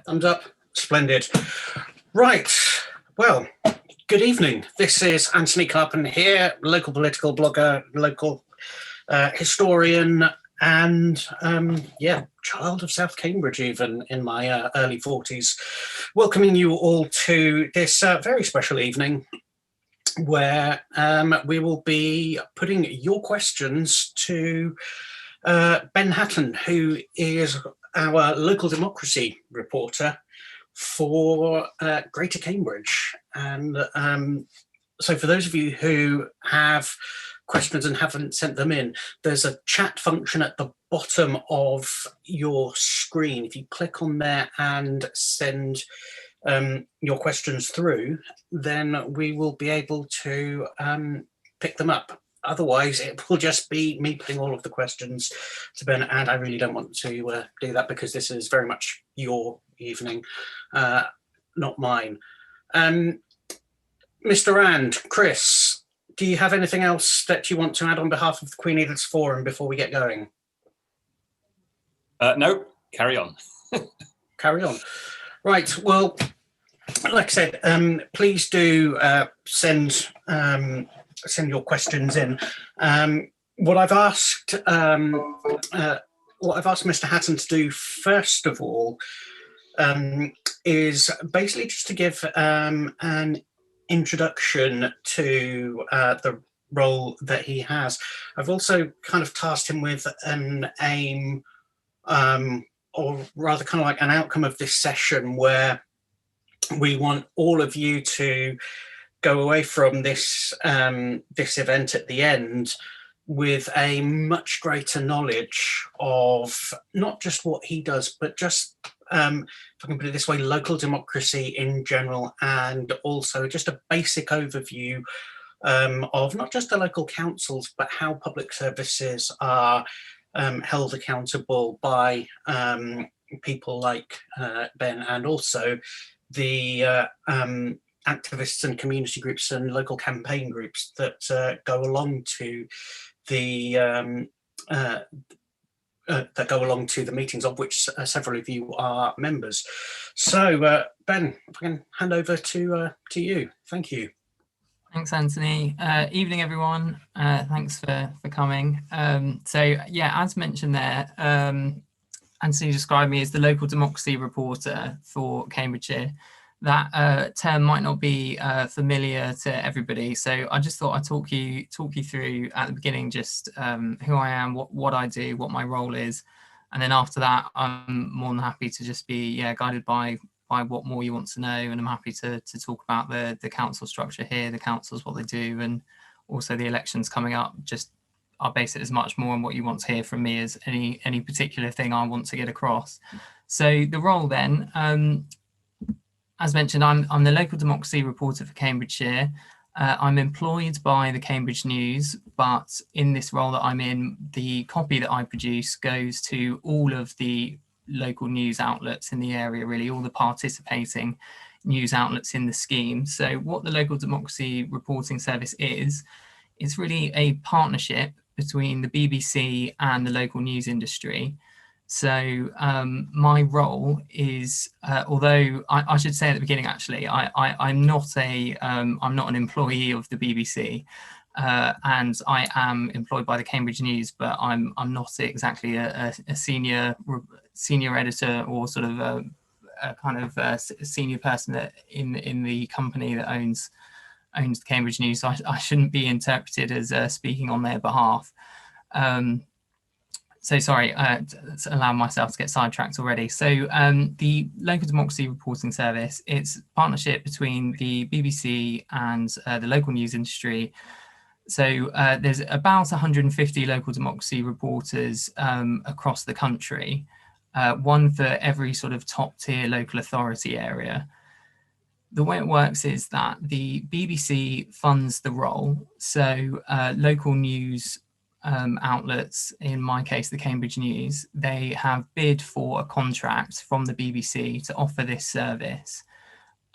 Thumbs up. Splendid. Right. Well, good evening. This is Antony Carpen here, local political blogger, local historian, and child of South Cambridge, even in my early 40s. Welcoming you all to this very special evening where we will be putting your questions to Ben Hatton, who is our local democracy reporter for Greater Cambridge. And so for those of you who have questions and haven't sent them in, there's a chat function at the bottom of your screen. If you click on there and send your questions through, then we will be able to pick them up. Otherwise, it will just be me putting all of the questions to Ben, and I really don't want to do that because this is very much your evening, not mine. Mr. And Chris, do you have anything else that you want to add on behalf of the Queen Edith's Forum before we get going? No, carry on. Carry on. Right, well, like I said, please do send your questions in. What I've asked Mr. Hatton to do first of all is basically just to give an introduction to the role that he has. I've also kind of tasked him with an aim, or rather kind of like an outcome of this session, where we want all of you to go away from this this event at the end with a much greater knowledge of not just what he does, but just, if I can put it this way, local democracy in general, and also just a basic overview of not just the local councils, but how public services are held accountable by people like Ben, and also the activists and community groups and local campaign groups that go along to the meetings, of which several of you are members. So, Ben, if I can hand over to you. Thank you. Thanks, Anthony. Evening, everyone. Thanks for coming. So, yeah, as mentioned there, Anthony described me as the local democracy reporter for Cambridgeshire. That term might not be familiar to everybody, so I just thought I'd talk you through at the beginning just who I am, what I do, what my role is, and then after that I'm more than happy to just be guided by what more you want to know, and I'm happy to talk about the council structure here, the councils, what they do, and also the elections coming up. Just I'll base it as much more on what you want to hear from me as any particular thing I want to get across. So the role then, as mentioned, I'm the local democracy reporter for Cambridgeshire. I'm employed by the Cambridge News, but in this role that I'm in, the copy that I produce goes to all of the local news outlets in the area, really, all the participating news outlets in the scheme. So what the local democracy reporting service is, it's really a partnership between the BBC and the local news industry. So my role is, although I should say at the beginning, actually, I'm not an employee of the BBC, and I am employed by the Cambridge News, but I'm not exactly a senior editor or sort of a kind of senior person that in the company that owns the Cambridge News. So I shouldn't be interpreted as speaking on their behalf. So sorry, allowing myself to get sidetracked already. So the Local Democracy Reporting Service, it's a partnership between the BBC and the local news industry. So there's about 150 local democracy reporters across the country, one for every sort of top tier local authority area. The way it works is that the BBC funds the role. So local news outlets, in my case the Cambridge News, they have bid for a contract from the BBC to offer this service,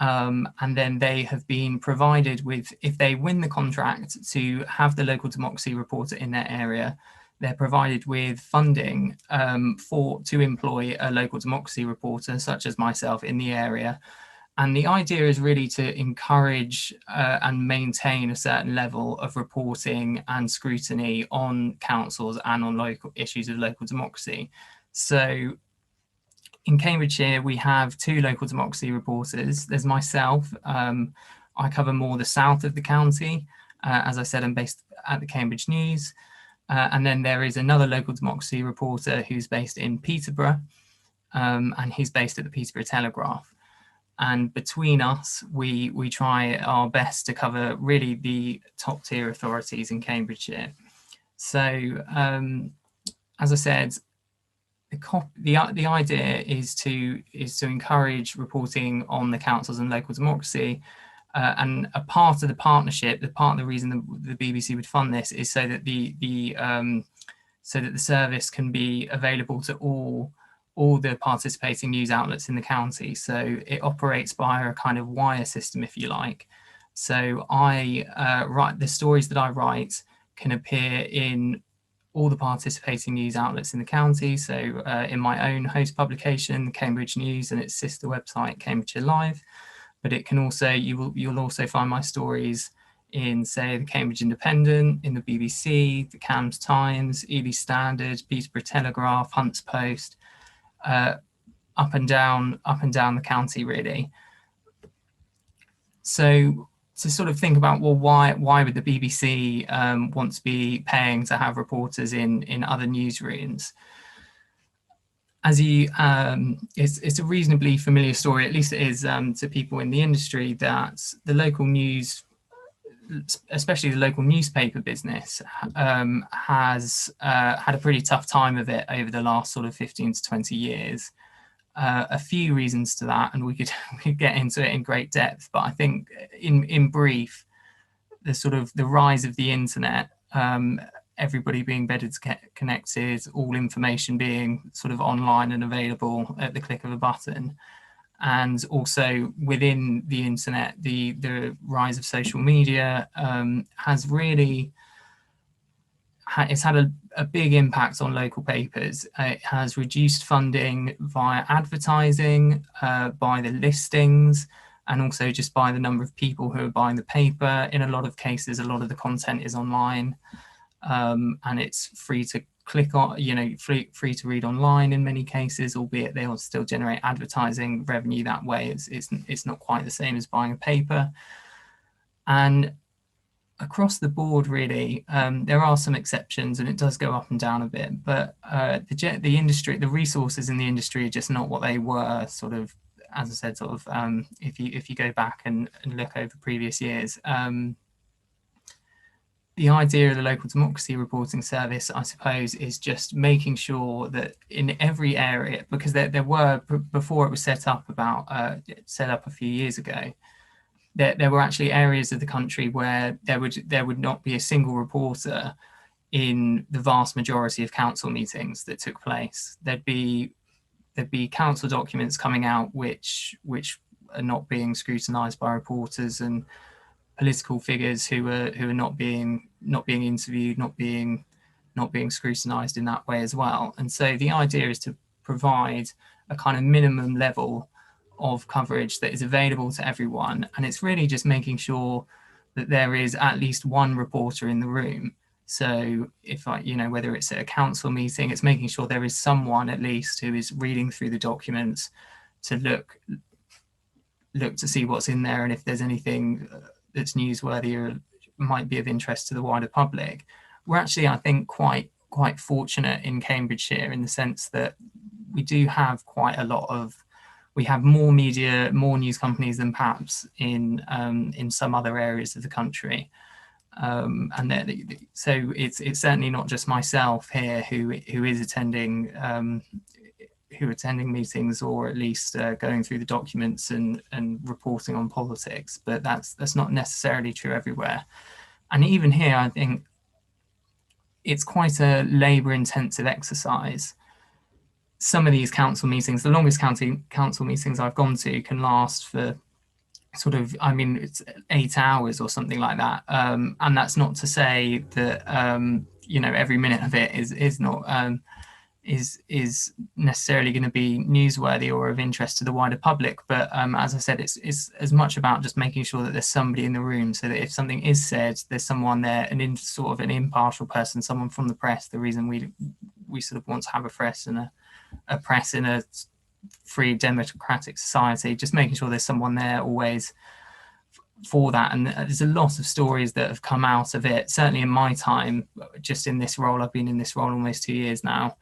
and then they have been provided with, if they win the contract, to have the local democracy reporter in their area, they're provided with funding to employ a local democracy reporter, such as myself, in the area. And the idea is really to encourage and maintain a certain level of reporting and scrutiny on councils and on local issues of local democracy. So in Cambridgeshire, we have 2 local democracy reporters. There's myself. I cover more the south of the county. As I said, I'm based at the Cambridge News. And then there is another local democracy reporter who's based in Peterborough, and he's based at the Peterborough Telegraph. And between us, we try our best to cover really the top tier authorities in Cambridgeshire. So, as I said, the idea is to encourage reporting on the councils and local democracy. And a part of the partnership, part of the reason the BBC would fund this is so that the service can be available to all the participating news outlets in the county. So it operates via a kind of wire system, if you like. So I write the stories that I write can appear in all the participating news outlets in the county. So in my own host publication, Cambridge News, and its sister website, Cambridgeshire Live. But it can also, you'll also find my stories in, say, the Cambridge Independent, in the BBC, the Cambs Times, Ely Standard, Peterborough Telegraph, Hunts Post, up and down the county, really. So to sort of think about, well, why would the BBC want to be paying to have reporters in other newsrooms? As it's a reasonably familiar story, at least it is to people in the industry, that the local news, especially the local newspaper business, has had a pretty tough time of it over the last sort of 15 to 20 years. A few reasons to that, and we could get into it in great depth, but I think in brief, the rise of the internet, everybody being better to get connected, all information being sort of online and available at the click of a button. And also within the internet, the rise of social media has really, it's had a big impact on local papers. It has reduced funding via advertising, by the listings, and also just by the number of people who are buying the paper. In a lot of cases, a lot of the content is online. And it's free to click on, free to read online in many cases, albeit they'll still generate advertising revenue that way. It's not quite the same as buying a paper. And across the board, really, there are some exceptions, and it does go up and down a bit. But the industry, the resources in the industry are just not what they were. Sort of, as I said, sort of, if you go back and look over previous years. The idea of the local democracy reporting service, I suppose, is just making sure that in every area, because there were, before it was set up a few years ago, there were actually areas of the country where there would not be a single reporter in the vast majority of council meetings that took place. There'd be council documents coming out which are not being scrutinised by reporters, and political figures who are not being interviewed, not being scrutinised in that way as well. And so the idea is to provide a kind of minimum level of coverage that is available to everyone, and it's really just making sure that there is at least one reporter in the room. So if whether it's at a council meeting, it's making sure there is someone at least who is reading through the documents to look to see what's in there, and if there's anything that's newsworthy or might be of interest to the wider public. We're actually, I think, quite fortunate in Cambridgeshire in the sense that we do have we have more media, more news companies than perhaps in some other areas of the country. So it's certainly not just myself here who is attending meetings, or at least going through the documents and reporting on politics, but that's not necessarily true everywhere. And even here, I think it's quite a labour-intensive exercise. Some of these council meetings, the longest council meetings I've gone to, can last for it's 8 hours or something like that. And that's not to say that every minute of it is not is necessarily going to be newsworthy or of interest to the wider public. But as I said, it's as much about just making sure that there's somebody in the room, so that if something is said, there's someone there, sort of an impartial person, someone from the press. The reason we sort of want to have a press and a press in a free democratic society, just making sure there's someone there always for that. And there's a lot of stories that have come out of it, certainly in my time, just in this role. I've been in this role almost 2 years now,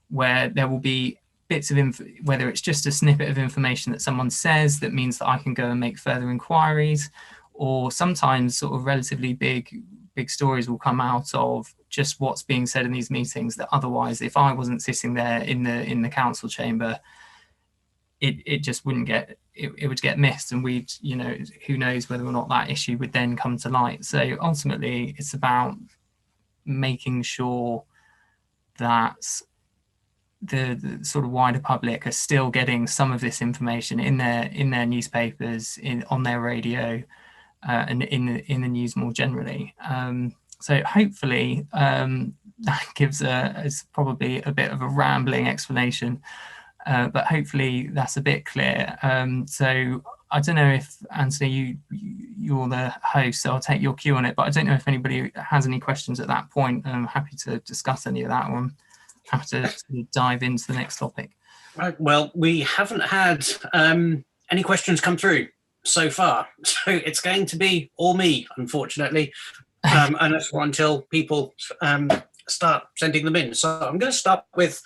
where there will be bits of whether it's just a snippet of information that someone says that means that I can go and make further inquiries, or sometimes sort of relatively big stories will come out of just what's being said in these meetings that otherwise, if I wasn't sitting there in the council chamber, it just wouldn't get, it would get missed, and we'd, who knows whether or not that issue would then come to light. So ultimately it's about making sure that the sort of wider public are still getting some of this information in their newspapers, on their radio, and in the news more generally. So hopefully that gives it's probably a bit of a rambling explanation, but hopefully that's a bit clear. So I don't know if, Antony, you're the host, so I'll take your cue on it, but I don't know if anybody has any questions at that point. I'm happy to discuss any of that one. Have to dive into the next topic. Right. Well, we haven't had any questions come through so far, so it's going to be all me, unfortunately, until people start sending them in. So I'm going to start with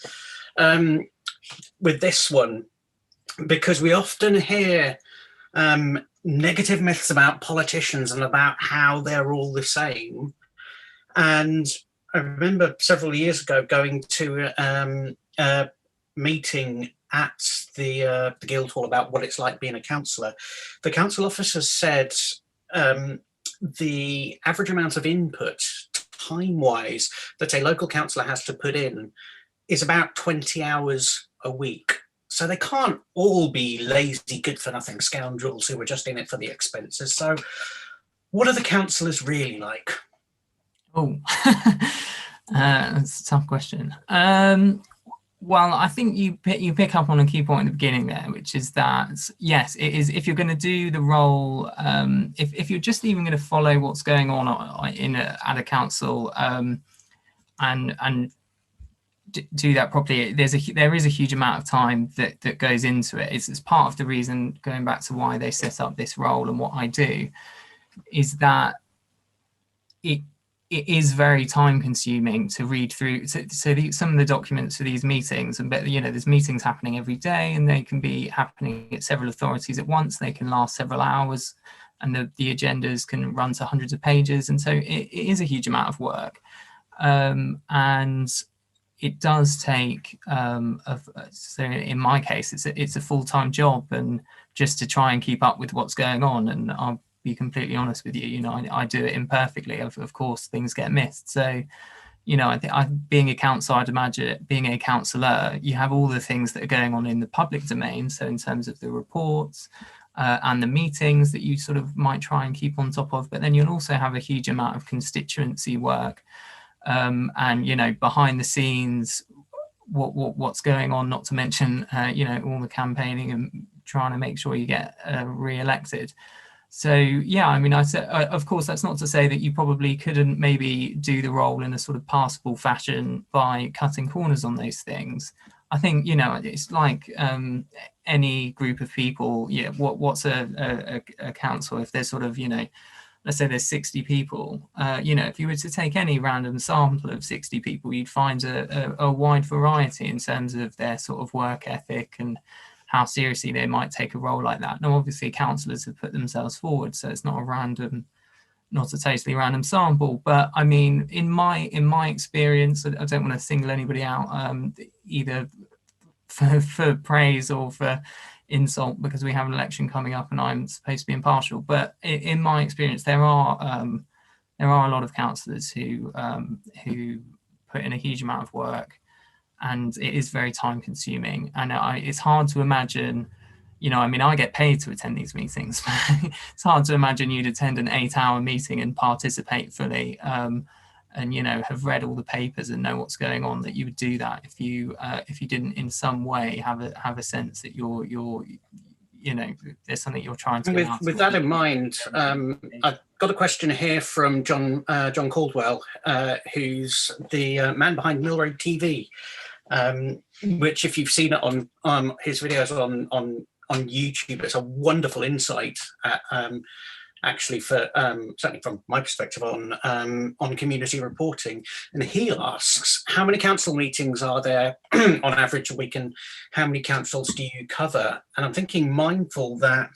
this one, because we often hear negative myths about politicians and about how they're all the same. And I remember several years ago going to a meeting at the Guildhall about what it's like being a councillor. The council officers said the average amount of input, time-wise, that a local councillor has to put in is about 20 hours a week. So they can't all be lazy, good-for-nothing scoundrels who are just in it for the expenses. So what are the councillors really like? Oh, that's a tough question. Well, I think you pick up on a key point at the beginning there, which is that, yes, it is, if you're going to do the role, if you're just even going to follow what's going on at a council, and do that properly, there is a huge amount of time that goes into it. It's part of the reason, going back to why they set up this role and what I do, is that it is very time consuming to read through. So some of the documents for these meetings, and there's meetings happening every day, and they can be happening at several authorities at once. They can last several hours, and the agendas can run to hundreds of pages. And so it is a huge amount of work. And it does take, so in my case, it's a full-time job, and just to try and keep up with what's going on. And I'll be completely honest with you, I do it imperfectly. Of course, things get missed. So, I think being a councillor, I'd imagine being a councillor, you have all the things that are going on in the public domain. So in terms of the reports and the meetings that you sort of might try and keep on top of, but then you'll also have a huge amount of constituency work. And behind the scenes, what's going on, not to mention all the campaigning and trying to make sure you get re-elected. So yeah, I said, of course, that's not to say that you probably couldn't maybe do the role in a sort of passable fashion by cutting corners on those things. I think it's like any group of people. Yeah, what's a council if there's sort of let's say there's 60 people, if you were to take any random sample of 60 people, you'd find a wide variety in terms of their sort of work ethic and how seriously they might take a role like that. Now, obviously, councillors have put themselves forward, so it's not a totally random sample. But I mean, in my experience, I don't want to single anybody out, either for praise or for insult, because we have an election coming up and I'm supposed to be impartial. But in my experience, there are a lot of councillors who put in a huge amount of work, and it is very time consuming. And it's hard to imagine, I get paid to attend these meetings. It's hard to imagine you'd attend an 8-hour meeting and participate fully. and have read all the papers and know what's going on, that you would do that if you didn't in some way have a sense that there's something you're trying to get out. With that in mind, I've got a question here from John Caldwell, who's the man behind Mill Road TV, which, if you've seen it on his videos on YouTube, it's a wonderful insight, actually, for certainly from my perspective on community reporting. And he asks, how many council meetings are there on average a week, and how many councils do you cover? And I'm thinking, mindful that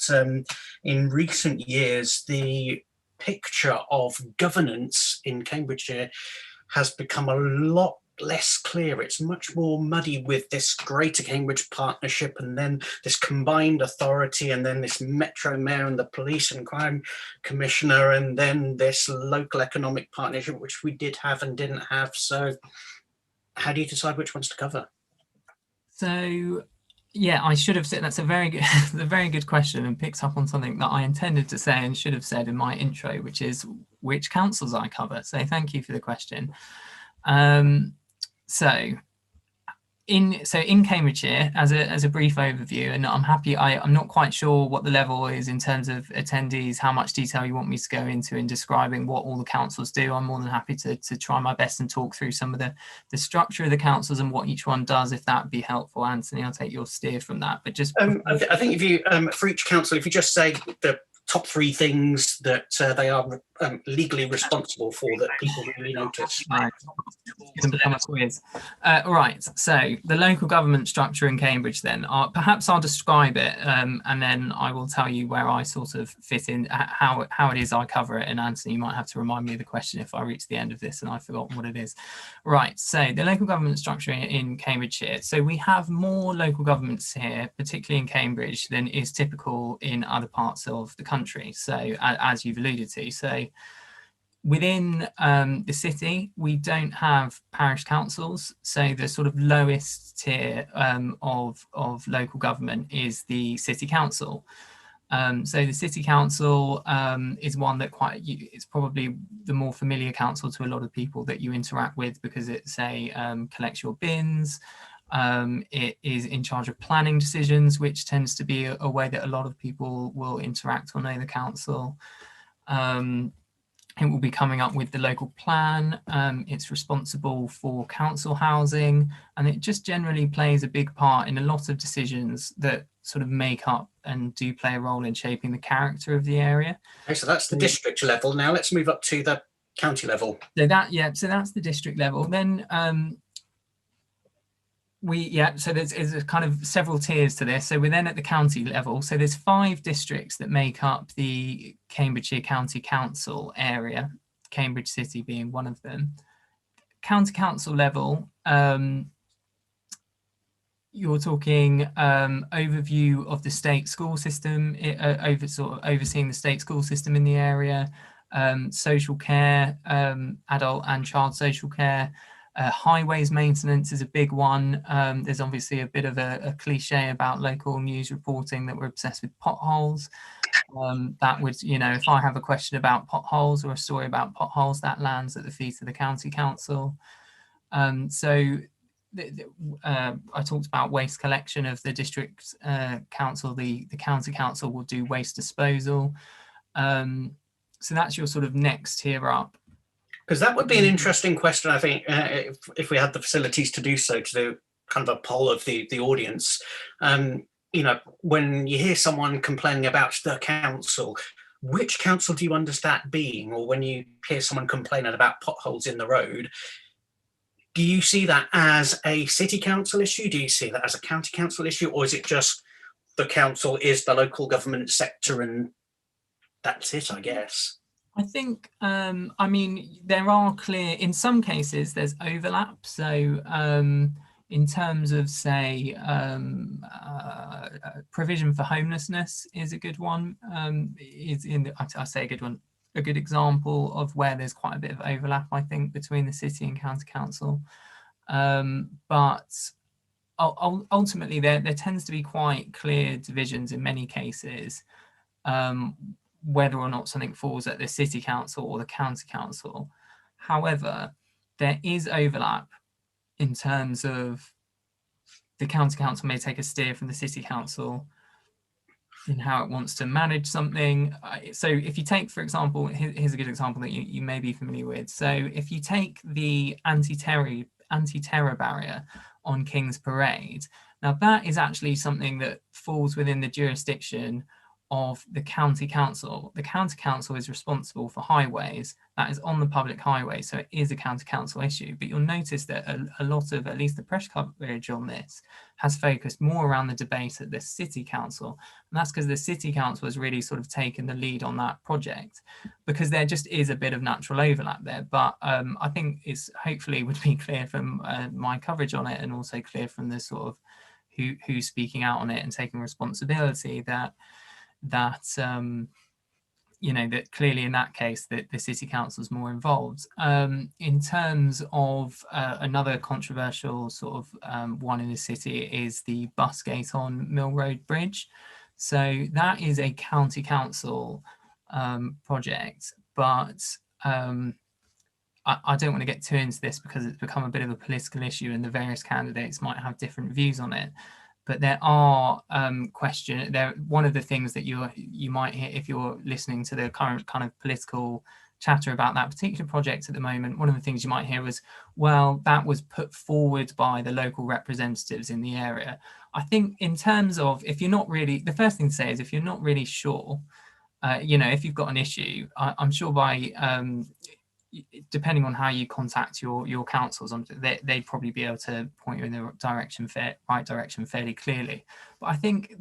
in recent years the picture of governance in Cambridgeshire has become a lot less clear. It's much more muddy with this Greater Cambridge Partnership, and then this combined authority, and then this Metro Mayor and the Police and Crime Commissioner, and then this local economic partnership, which we did have and didn't have. So how do you decide which ones to cover? So yeah, I should have said, that's a very good question, and picks up on something that I intended to say and should have said in my intro, which is which councils I cover. So thank you for the question. So in Cambridgeshire, as a brief overview, and I'm happy, I'm not quite sure what the level is in terms of attendees, how much detail you want me to go into in describing what all the councils do. I'm more than happy to try my best and talk through some of the structure of the councils and what each one does, if that be helpful. Anthony, I'll take your steer from that. But just I think if you for each council, if you just say the top 3 things that they are legally responsible for, that people really notice. Right. It's going to become a quiz. Right, so the local government structure in Cambridge then, perhaps I'll describe it, and then I will tell you where I sort of fit in, how it is I cover it, and Anthony, you might have to remind me of the question if I reach the end of this and I've forgotten what it is. Right, so the local government structure in Cambridgeshire. So we have more local governments here, particularly in Cambridge, than is typical in other parts of the country. So as you've alluded to, so within the city, we don't have parish councils. So the sort of lowest tier of local government is the city council. So the city council is one that it's probably the more familiar council to a lot of people that you interact with, because it collects your bins. It is in charge of planning decisions, which tends to be a way that a lot of people will interact or know the council. It will be coming up with the local plan. It's responsible for council housing, and it just generally plays a big part in a lot of decisions that sort of make up and do play a role in shaping the character of the area. Okay, so that's the district level. Now let's move up to the county level. So that's the district level. Then so there's kind of several tiers to this. So we're then at the county level. So there's 5 districts that make up the Cambridgeshire County Council area, Cambridge City being one of them. County council level, you're talking overview of the state school system, overseeing the state school system in the area, social care, adult and child social care. Highways maintenance is a big one. There's obviously a bit of a cliche about local news reporting that we're obsessed with potholes. That would, if I have a question about potholes or a story about potholes, that lands at the feet of the county council. I talked about waste collection of the district council. The county council will do waste disposal. So that's your sort of next tier up. Because that would be an interesting question, I think, if we had the facilities to do so, to do kind of a poll of the audience. When you hear someone complaining about the council, which council do you understand being? Or when you hear someone complaining about potholes in the road, do you see that as a city council issue? Do you see that as a county council issue? Or is it just the council is the local government sector and that's it, I guess? I think, there are clear, in some cases, there's overlap. So in terms of, say, provision for homelessness is a good one. I say a good one, a good example of where there's quite a bit of overlap, I think, between the city and county council. But ultimately, there tends to be quite clear divisions in many cases, whether or not something falls at the city council or the county council. However, there is overlap in terms of the county council may take a steer from the city council in how it wants to manage something. So if you take, for example, here's a good example that you may be familiar with. So if you take the anti-terror barrier on King's Parade, now that is actually something that falls within the jurisdiction of the county council. The county council is responsible for highways. That is on the public highway, so it is a county council issue. But you'll notice that a lot of, at least the press coverage on this, has focused more around the debate at the city council. And that's because the city council has really sort of taken the lead on that project, because there just is a bit of natural overlap there. But I think it's hopefully would be clear from my coverage on it, and also clear from the sort of who's speaking out on it and taking responsibility, that you know, that clearly in that case that the city council is more involved. In terms of another controversial sort of one in the city is the bus gate on Mill Road Bridge. So that is a county council project, but I don't want to get too into this because it's become a bit of a political issue and the various candidates might have different views on it. But there are one of the things that you might hear if you're listening to the current kind of political chatter about that particular project at the moment, one of the things you might hear was, well, that was put forward by the local representatives in the area. I think in terms of, if you're not really, the first thing to say is if you're not really sure, you know, if you've got an issue, I'm sure by depending on how you contact your councils, they'd probably be able to point you in the right direction fairly clearly. But I think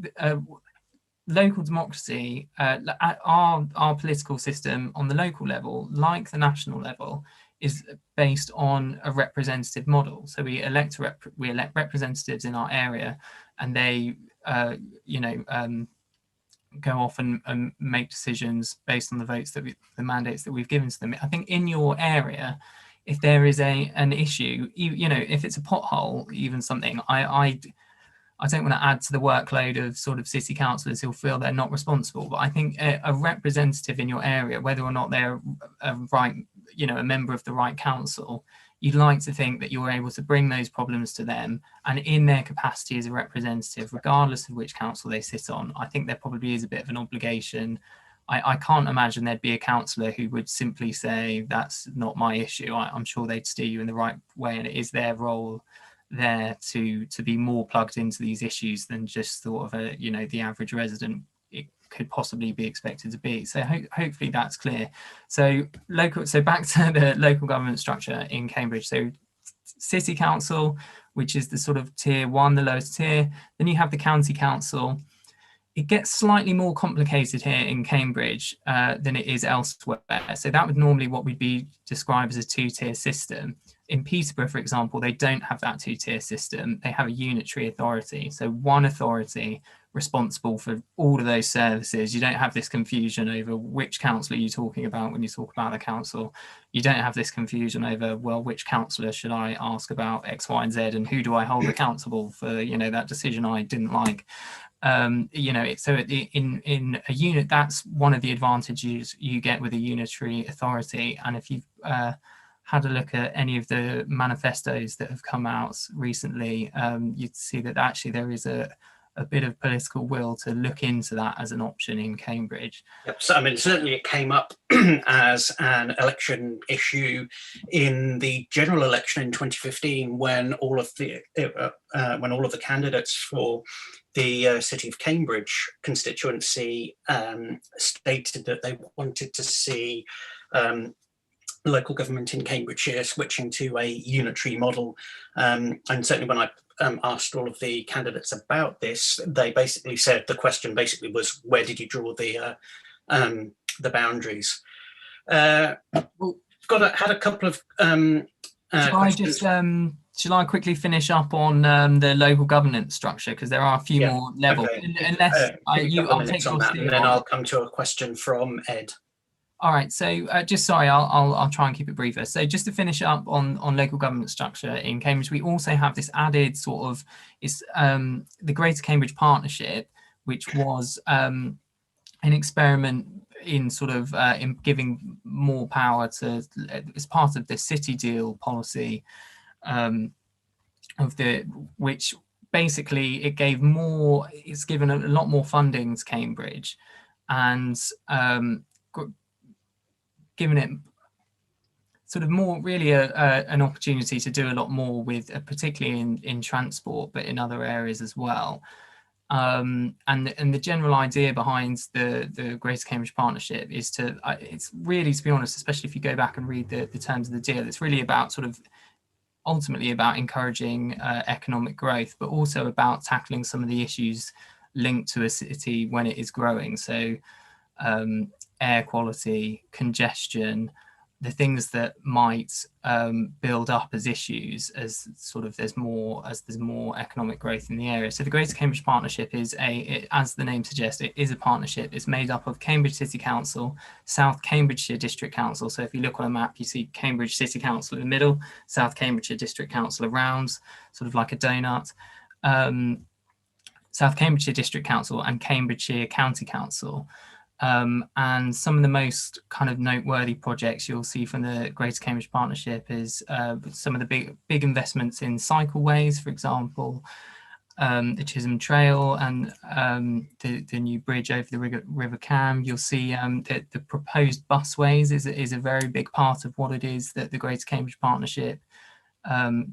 local democracy, our political system on the local level, like the national level, is based on a representative model. So we elect representatives in our area, and they, you know, go off and make decisions based on the votes that the mandates that we've given to them. I think in your area, if there is an issue, you know, if it's a pothole, even something, I don't want to add to the workload of sort of city councillors who feel they're not responsible, but I think a representative in your area, whether or not they're a member of the right council, you'd like to think that you're able to bring those problems to them, and in their capacity as a representative, regardless of which council they sit on, I think there probably is a bit of an obligation. I can't imagine there'd be a councillor who would simply say, that's not my issue. I'm sure they'd steer you in the right way, and it is their role there to be more plugged into these issues than just sort of a, you know, the average resident it could possibly be expected to be. So hopefully that's clear. So back to the local government structure in Cambridge. So city council, which is the sort of tier one, the lowest tier. Then you have the county council. It gets slightly more complicated here in Cambridge than it is elsewhere. So that would normally what we'd be described as a two-tier system. In Peterborough, for example, they don't have that two-tier system. They have a unitary authority. So one authority responsible for all of those services. You don't have this confusion over which council are you talking about when you talk about the council. You don't have this confusion over, well, which councillor should I ask about X, Y, and Z, and who do I hold accountable for, you know, that decision I didn't like. You know, so in a unit, that's one of the advantages you get with a unitary authority. And if you've had a look at any of the manifestos that have come out recently, you'd see that actually there is a bit of political will to look into that as an option in Cambridge. Yep. So, I mean, certainly it came up as an election issue in the general election in 2015, when all of the candidates for the City of Cambridge constituency stated that they wanted to see local government in Cambridgeshire switching to a unitary model. And certainly when I asked all of the candidates about this, they basically said the question basically was, where did you draw the boundaries? Had a couple of shall I quickly finish up on the local governance structure, because there are a few more levels. Okay. Unless I'll take your that, and then I'll come to a question from Ed. All right, so I'll try and keep it briefer. So just to finish up on local government structure in Cambridge, we also have this added sort of, it's the Greater Cambridge Partnership, which was an experiment in sort of in giving more power to, as part of the city deal policy, which basically it's given a lot more funding to Cambridge, and given it sort of more really an opportunity to do a lot more with, particularly in transport, but in other areas as well. And the general idea behind the Greater Cambridge Partnership is it's really, to be honest, especially if you go back and read the terms of the deal, it's really about sort of ultimately about encouraging economic growth, but also about tackling some of the issues linked to a city when it is growing. So air quality, congestion, the things that might build up as issues as sort of there's more economic growth in the area. So the Greater Cambridge Partnership is as the name suggests, it is a partnership. It's made up of Cambridge City Council, South Cambridgeshire District Council. So if you look on a map, you see Cambridge City Council in the middle, South Cambridgeshire District Council around, sort of like a donut. South Cambridgeshire District Council and Cambridgeshire County Council. And some of the most kind of noteworthy projects you'll see from the Greater Cambridge Partnership is some of the big investments in cycleways, for example, the Chisholm Trail and the new bridge over the River Cam. You'll see that the proposed busways is a very big part of what it is that the Greater Cambridge Partnership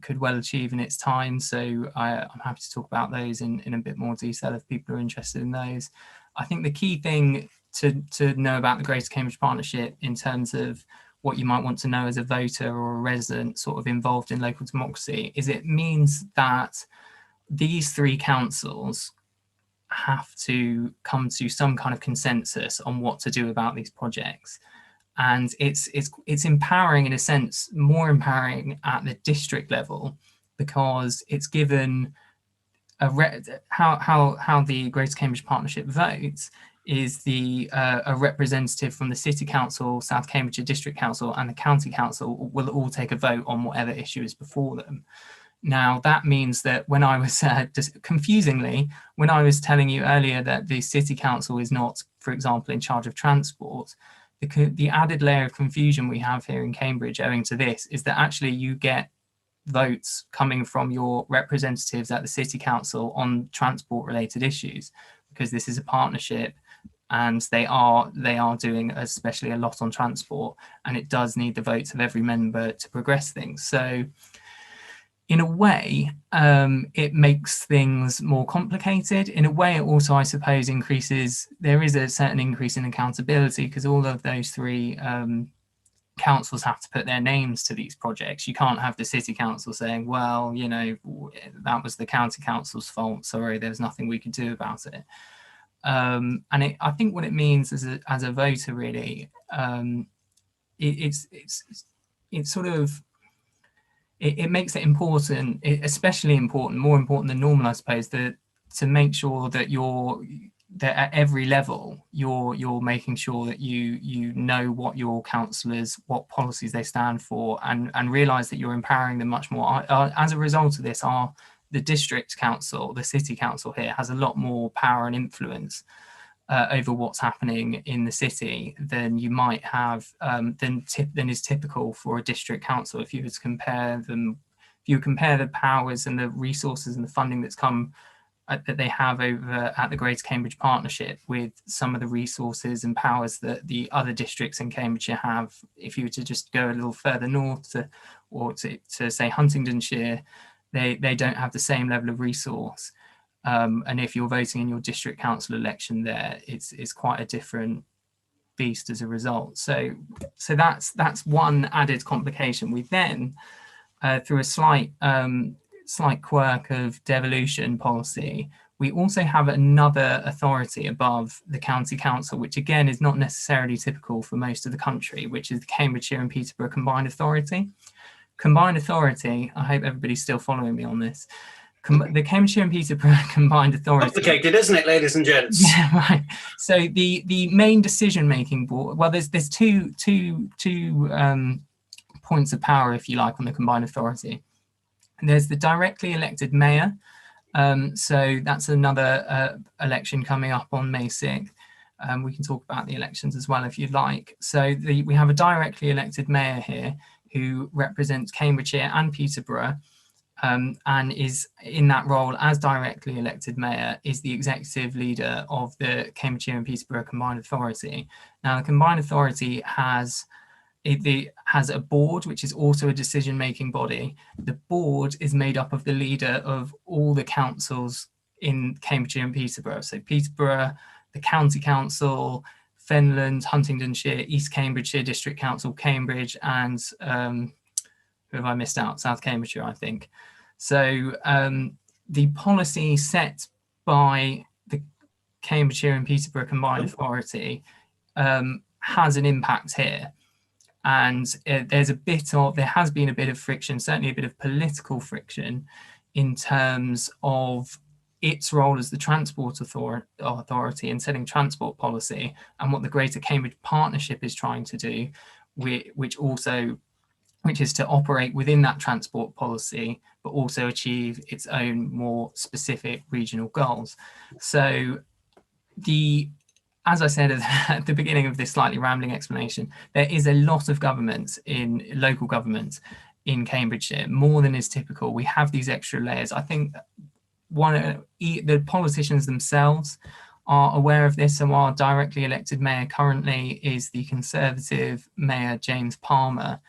could well achieve in its time. So I'm happy to talk about those in a bit more detail if people are interested in those. I think the key thing to know about the Greater Cambridge Partnership in terms of what you might want to know as a voter or a resident sort of involved in local democracy is it means that these three councils have to come to some kind of consensus on what to do about these projects. And it's empowering, in a sense, more empowering at the district level, because it's given how the Greater Cambridge Partnership votes is a representative from the City Council, South Cambridgeshire District Council and the County Council will all take a vote on whatever issue is before them. Now, that means that when I was, confusingly, when I was telling you earlier that the City Council is not, for example, in charge of transport, the added layer of confusion we have here in Cambridge owing to this is that actually you get votes coming from your representatives at the City Council on transport related issues, because this is a partnership and they are doing especially a lot on transport, and it does need the votes of every member to progress things. So in a way, it makes things more complicated. In a way, it also, I suppose, there is a certain increase in accountability, because all of those three councils have to put their names to these projects. You can't have the City Council saying, well, you know, that was the County Council's fault. Sorry, there's nothing we could do about it. I think what it means as a voter, really, it's sort of, it makes it important, especially important, more important than normal, I suppose, to make sure that that at every level you're making sure that you know what your councillors, what policies they stand for, and realise that you're empowering them much more. As a result of this, the district council, the city council here, has a lot more power and influence over what's happening in the city than you might have than is typical for a district council. If you were to compare them, if you compare the powers and the resources and the funding that's come that they have over at the Greater Cambridge Partnership with some of the resources and powers that the other districts in Cambridgeshire have, if you were to just go a little further north to say Huntingdonshire, they don't have the same level of resource. And if you're voting in your district council election there, it's quite a different beast as a result. So that's one added complication. We then, through a slight quirk of devolution policy, we also have another authority above the county council, which again is not necessarily typical for most of the country, which is the Cambridgeshire and Peterborough Combined Authority. Combined Authority, I hope everybody's still following me on this. The Cambridgeshire and Peterborough Combined Authority. Complicated, isn't it, ladies and gents? Yeah, right. So the main decision-making board. Well, there's two points of power, if you like, on the Combined Authority. And there's the directly elected mayor. So that's another election coming up on May 6th. We can talk about the elections as well if you'd like. So we have a directly elected mayor here who represents Cambridgeshire and Peterborough, and is in that role as directly elected mayor, is the executive leader of the Cambridgeshire and Peterborough Combined Authority. Now, the Combined Authority has a board, which is also a decision-making body. The board is made up of the leader of all the councils in Cambridgeshire and Peterborough. So Peterborough, the County Council, Fenland, Huntingdonshire, East Cambridgeshire District Council, Cambridge, and who have I missed out? South Cambridgeshire, I think. So the policy set by the Cambridgeshire and Peterborough Combined Authority has an impact here. And there has been a bit of friction, certainly a bit of political friction, in terms of its role as the Transport Authority in setting transport policy, and what the Greater Cambridge Partnership is trying to do, which is to operate within that transport policy, but also achieve its own more specific regional goals. So as I said at the beginning of this slightly rambling explanation, there is a lot of local government in Cambridgeshire, more than is typical. We have these extra layers. I think the politicians themselves are aware of this. So our directly elected mayor currently is the Conservative Mayor James Palmer.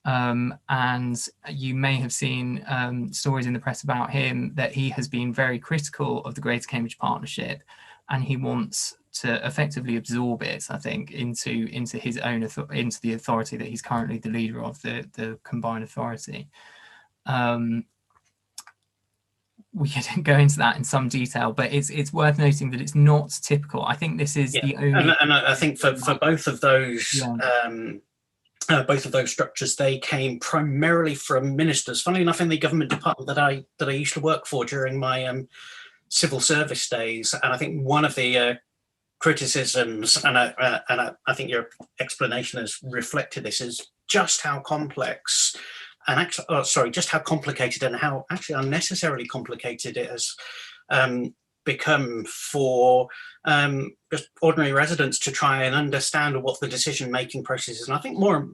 And you may have seen stories in the press about him that he has been very critical of the Greater Cambridge Partnership, and he wants to effectively absorb it, I think, into his own into the authority that he's currently the leader of, the Combined Authority. We can go into that in some detail, but it's worth noting that it's not typical. I think this is the only. And I think for both of those. Yeah. Both of those structures, they came primarily from ministers. Funnily enough, in the government department that I used to work for during my civil service days, and I think one of the criticisms, and I think your explanation has reflected this, is just how complex and just how complicated and how actually unnecessarily complicated it has become for just ordinary residents to try and understand what the decision-making process is, and I think more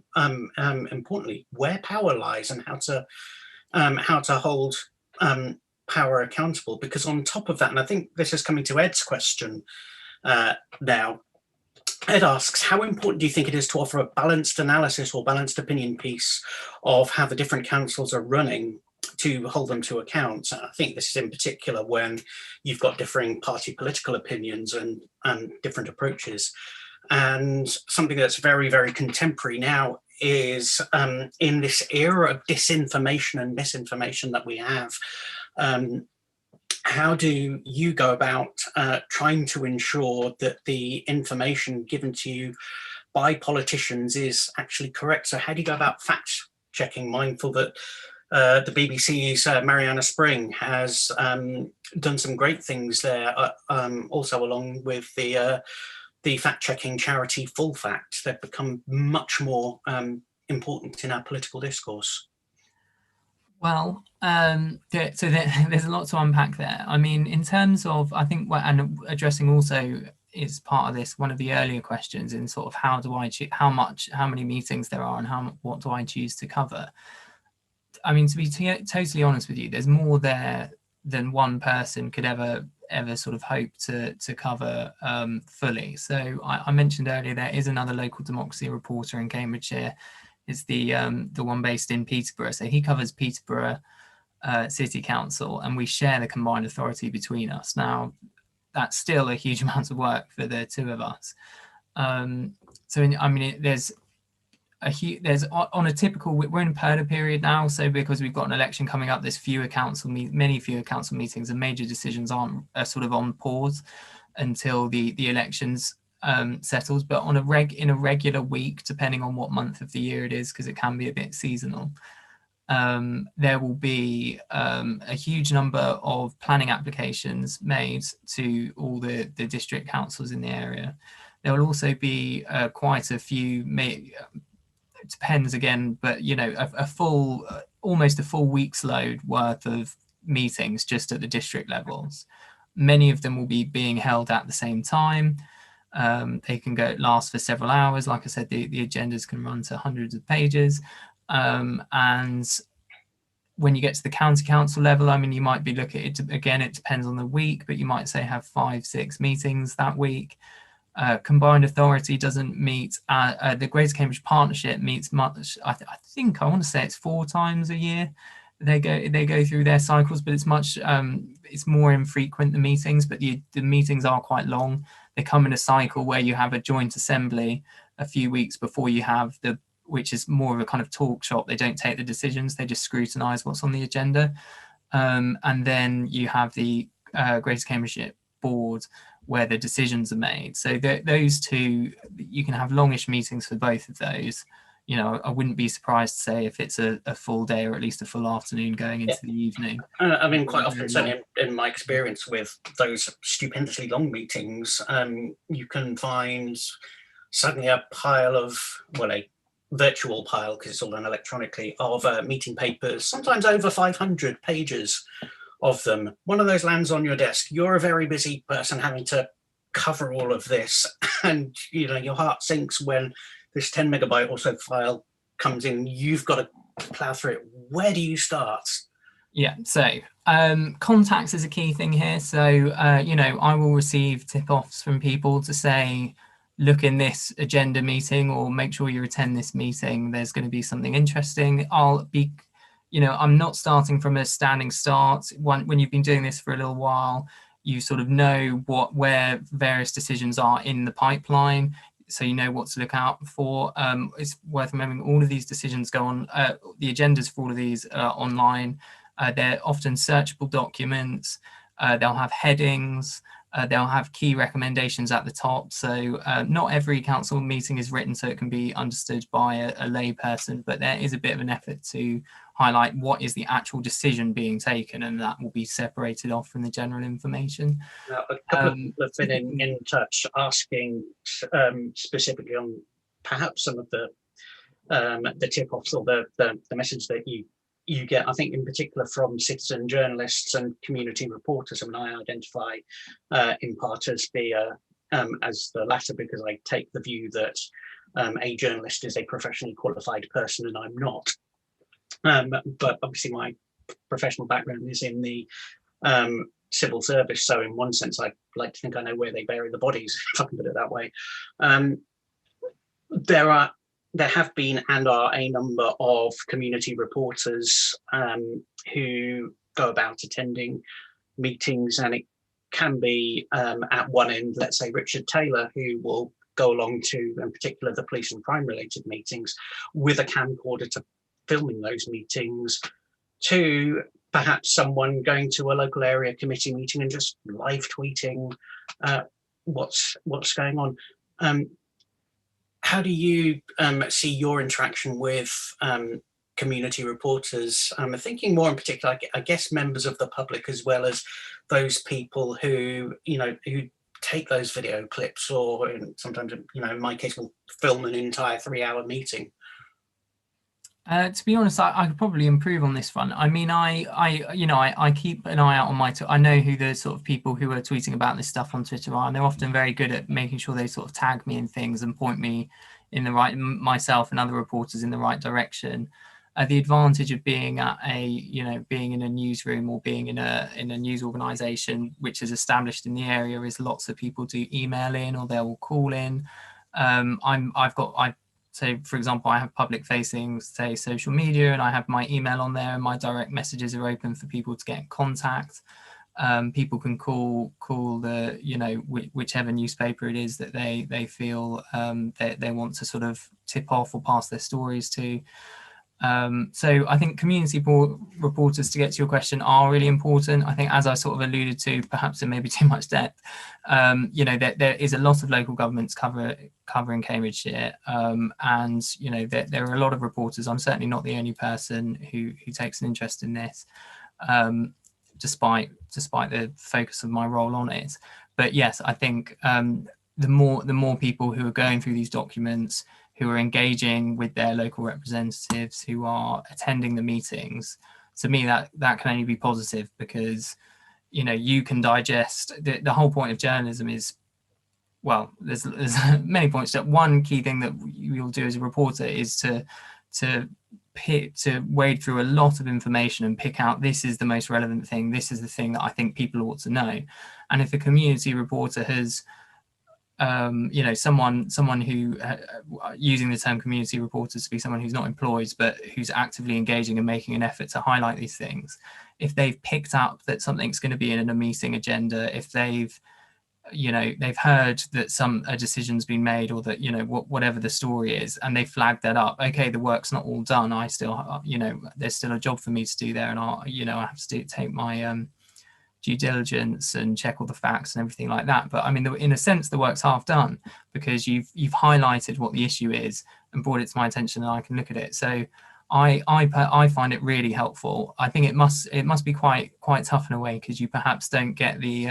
importantly, where power lies and how to hold power accountable. Because on top of that, and I think this is coming to Ed's question now. Ed asks, how important do you think it is to offer a balanced analysis or balanced opinion piece of how the different councils are running to hold them to account? And I think this is in particular when you've got differing party political opinions and different approaches. And something that's very, very contemporary now is in this era of disinformation and misinformation that we have, how do you go about trying to ensure that the information given to you by politicians is actually correct? So how do you go about fact checking, mindful that the BBC's Mariana Spring has done some great things there, also along with the fact-checking charity Full Fact. They've become much more important in our political discourse. Well, there's a lot to unpack there. I mean, in terms of, I think, and addressing also is part of this, one of the earlier questions in sort of how many meetings there are and what do I choose to cover. I mean, to be totally honest with you, there's more there than one person could ever sort of hope to cover fully. So I mentioned earlier there is another local democracy reporter in Cambridgeshire. It's the one based in Peterborough. So he covers Peterborough City Council, and we share the combined authority between us. Now, that's still a huge amount of work for the two of us. There's on a typical, we're in Purdah period now, so because we've got an election coming up, there's many fewer council meetings, and major decisions are sort of on pause until the elections settles. But in a regular week, depending on what month of the year it is, because it can be a bit seasonal, there will be a huge number of planning applications made to all the district councils in the area. There will also be quite a few, it depends again, but almost a full week's load worth of meetings just at the district levels. Many of them will be being held at the same time. They can last for several hours. Like I said, the agendas can run to hundreds of pages. And when you get to the county council level, I mean, you might be looking at it, again, it depends on the week, but you might say have 5-6 meetings that week. Combined authority doesn't meet. The Greater Cambridge Partnership meets much. I want to say it's 4 times a year. They go through their cycles, but it's much. It's more infrequent, the meetings, but the meetings are quite long. They come in a cycle where you have a joint assembly a few weeks before you have which is more of a kind of talk shop. They don't take the decisions; they just scrutinise what's on the agenda, and then you have the Greater Cambridgeshire Board, where the decisions are made. So those two, you can have longish meetings for both of those. You know, I wouldn't be surprised to say if it's a full day or at least a full afternoon going into the evening. I mean, quite often, certainly in my experience with those stupendously long meetings, you can find suddenly a pile of, well, a virtual pile, because it's all done electronically, of meeting papers, sometimes over 500 pages of them. One of those lands on your desk. You're a very busy person having to cover all of this, and you know your heart sinks when this 10 megabyte or so file comes in. You've got to plow through it. Where do you start? Yeah, so contacts is a key thing here. So you know, I will receive tip-offs from people to say, look in this agenda meeting, or make sure you attend this meeting. There's going to be something interesting. I'll be, you know, I'm not starting from a standing start. When you've been doing this for a little while, you sort of know where various decisions are in the pipeline, so you know what to look out for. It's worth remembering all of these decisions go on, the agendas for all of these are online. They're often searchable documents. They'll have headings. They'll have key recommendations at the top. So not every council meeting is written so it can be understood by a lay person, but there is a bit of an effort to highlight what is the actual decision being taken, and that will be separated off from the general information. Now, a couple of people have been in touch asking specifically on perhaps some of the tip-offs or the message that you get, I think in particular from citizen journalists and community reporters. I mean, I identify in part as the latter, because I take the view that a journalist is a professionally qualified person and I'm not. But obviously my professional background is in the civil service, so in one sense I like to think I know where they bury the bodies, if I can put it that way. There have been and are a number of community reporters who go about attending meetings, and it can be at one end, let's say Richard Taylor, who will go along to, in particular, the police and crime related meetings with a camcorder to filming those meetings, to perhaps someone going to a local area committee meeting and just live tweeting what's going on. How do you see your interaction with community reporters? I'm thinking more in particular, I guess, members of the public, as well as those people who, you know, who take those video clips, or sometimes, you know, in my case, will film an entire 3-hour meeting. To be honest, I could probably improve on this front. I mean, I keep an eye out on I know who the sort of people who are tweeting about this stuff on Twitter are, and they're often very good at making sure they sort of tag me in things and point me in the right, myself and other reporters in the right direction. The advantage of being at being in a newsroom or being in a news organisation which is established in the area is lots of people do email in, or they will call in. So, for example, I have public facing, say, social media, and I have my email on there, and my direct messages are open for people to get in contact. People can call the, you know, whichever newspaper it is that they feel they want to sort of tip off or pass their stories to. So I think community reporters, to get to your question, are really important. I think, as I sort of alluded to, perhaps in maybe too much depth, you know, there is a lot of local governments covering Cambridgeshire, and you know there are a lot of reporters. I'm certainly not the only person who takes an interest in this, despite the focus of my role on it. But yes, I think the more people who are going through these documents, who are engaging with their local representatives, who are attending the meetings, to me that can only be positive, because, you know, you can digest. The whole point of journalism is well, there's many points. That one key thing that you'll do as a reporter is to wade through a lot of information and pick out, this is the most relevant thing, this is the thing that I think people ought to know. And if a community reporter has someone who, using the term community reporters to be someone who's not employed but who's actively engaging and making an effort to highlight these things, if they've picked up that something's going to be in a meeting agenda, if they've heard that a decision's been made, or that, whatever the story is, and they flagged that up, okay, the work's not all done, I still, there's still a job for me to do there, and I have to take my due diligence and check all the facts and everything like that. But I mean, in a sense, the work's half done, because you've highlighted what the issue is and brought it to my attention, and I can look at it. So I find it really helpful. I think it must be quite tough in a way, because you perhaps don't get the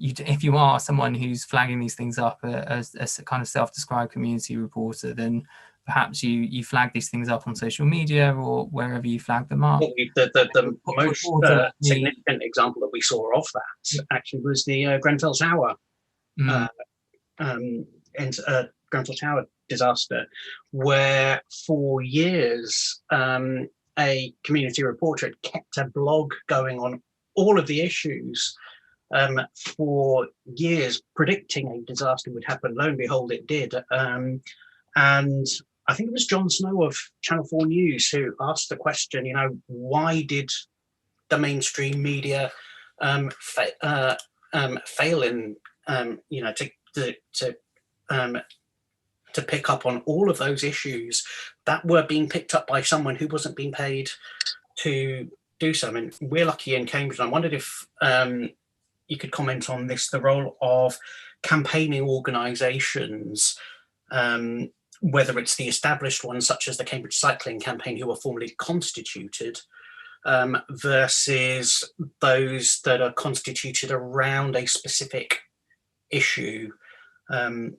if you are someone who's flagging these things up as a kind of self-described community reporter, then perhaps you flag these things up on social media or wherever you flag them up. The most significant example that we saw of that actually was the Grenfell Tower, Grenfell Tower disaster, where for years a community reporter had kept a blog going on all of the issues for years, predicting a disaster would happen. Lo and behold, it did. And I think it was Jon Snow of Channel 4 News who asked the question, why did the mainstream media fail in, to pick up on all of those issues that were being picked up by someone who wasn't being paid to do so. I mean, we're lucky in Cambridge, and I wondered if you could comment on this, the role of campaigning organisations, whether it's the established ones such as the Cambridge Cycling Campaign, who were formally constituted, versus those that are constituted around a specific issue.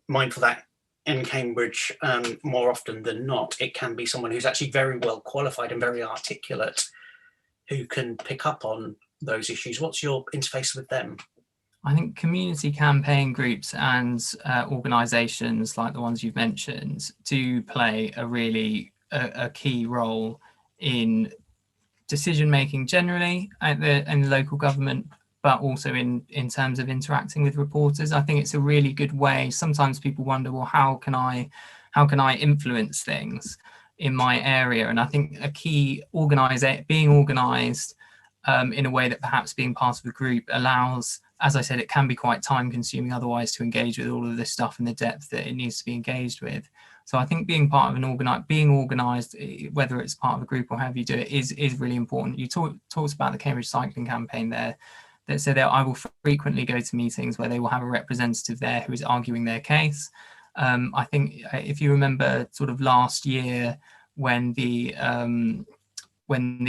Mindful that in Cambridge, more often than not, it can be someone who's actually very well qualified and very articulate who can pick up on those issues. What's your interface with them? I think community campaign groups and organisations like the ones you've mentioned do play a key role in decision making generally in the local government, but also in terms of interacting with reporters. I think it's a really good way. Sometimes people wonder, well, how can I influence things in my area? And I think a key being organised in a way that perhaps being part of a group allows, as I said, it can be quite time consuming otherwise to engage with all of this stuff in the depth that it needs to be engaged with. So I think being part of being organised, whether it's part of a group or however you do it, is really important. You talked about the Cambridge Cycling Campaign there, that said that I will frequently go to meetings where they will have a representative there who is arguing their case. I think if you remember sort of last year when we were during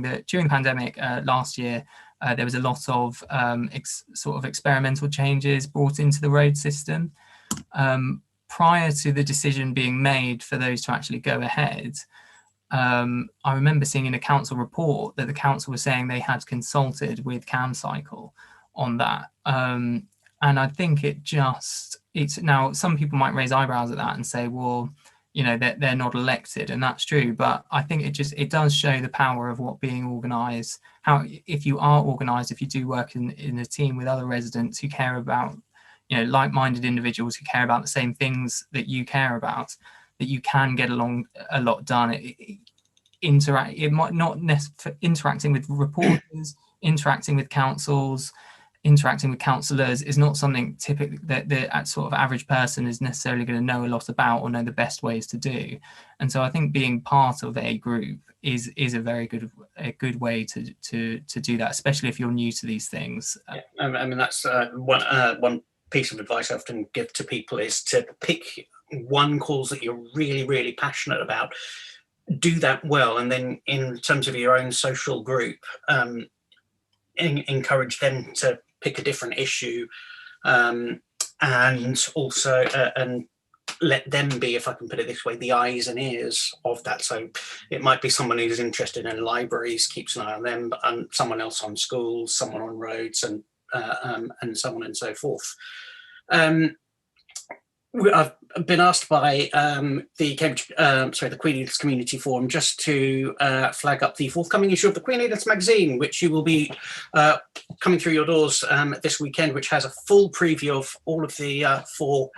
the pandemic last year, there was a lot of sort of experimental changes brought into the road system. Prior to the decision being made for those to actually go ahead, I remember seeing in a council report that the council was saying they had consulted with CamCycle on that. And I think it's now, some people might raise eyebrows at that and say, well, they're not elected, and that's true. But I think it does show the power of what being organised, how if you are organised, if you do work in a team with other residents who care about, like-minded individuals who care about the same things that you care about, that you can get along a lot done. It might not necessarily interacting with reporters, interacting with councils, interacting with councillors is not something typically that the sort of average person is necessarily going to know a lot about or know the best ways to do. And so I think being part of a group is a very good way to do that, especially if you're new to these things. Yeah, I mean that's one piece of advice I often give to people is to pick one cause that you're really, really passionate about, do that well, and then in terms of your own social group, encourage them to pick a different issue, and also and let them be, if I can put it this way, the eyes and ears of that. So it might be someone who's interested in libraries, keeps an eye on them, and someone else on schools, someone on roads, and and so on and so forth. I've been asked by the Queen Edith's Community Forum just to flag up the forthcoming issue of the Queen Edith's magazine, which you will be coming through your doors this weekend, which has a full preview of all of the 4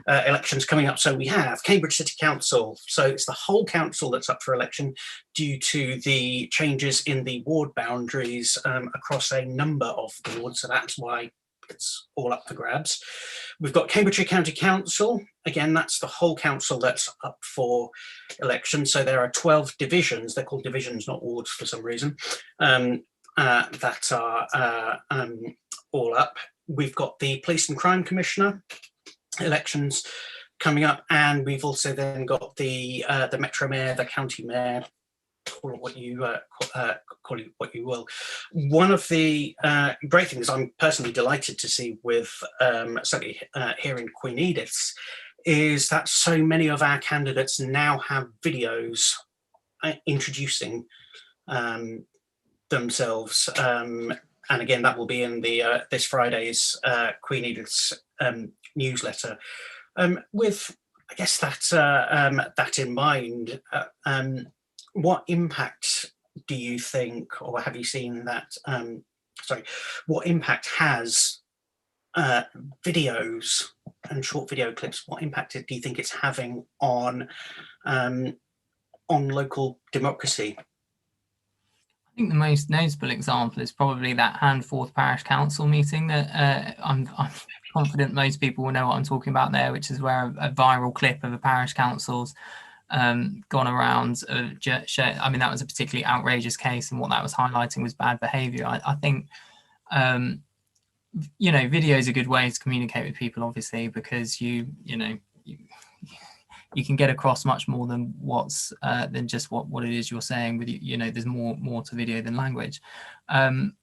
elections coming up. So we have Cambridge City Council. So it's the whole council that's up for election due to the changes in the ward boundaries across a number of the wards. So that's why it's all up for grabs. We've got Cambridgeshire County Council. Again, that's the whole council that's up for election. So there are 12 divisions. They're called divisions, not wards for some reason, that are all up. We've got the Police and Crime Commissioner elections coming up, and we've also then got the Metro Mayor, the County Mayor. Call it what you call it what you will. One of the great things I'm personally delighted to see with certainly here in Queen Edith's is that so many of our candidates now have videos introducing themselves, and again that will be in the this Friday's Queen Edith's newsletter. With I guess that in mind. What impact do you think, or have you seen that, what impact has videos and short video clips, what impact do you think it's having on local democracy? I think the most notable example is probably that Handforth Parish Council meeting that I'm confident most people will know what I'm talking about there, which is where a viral clip of a parish council's gone around. I mean, that was a particularly outrageous case, and what that was highlighting was bad behaviour. I think, video is a good way to communicate with people, obviously, because you can get across much more than what's than just what it is you're saying. With there's more to video than language. In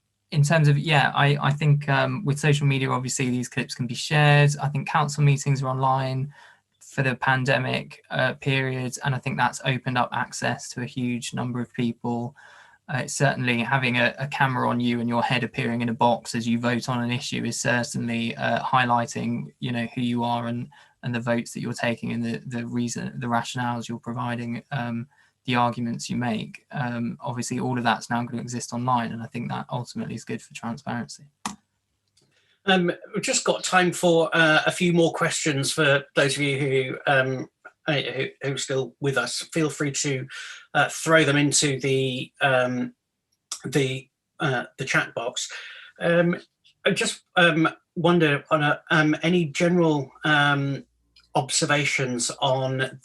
terms of I think with social media, obviously these clips can be shared. I think council meetings are online for the pandemic period, and I think that's opened up access to a huge number of people. Certainly having a camera on you and your head appearing in a box as you vote on an issue is certainly highlighting who you are and the votes that you're taking and the rationales you're providing, the arguments you make. Obviously all of that's now going to exist online, and I think that ultimately is good for transparency. We've just got time for a few more questions for those of you who are still with us. Feel free to throw them into the chat box. I just wonder on any general observations on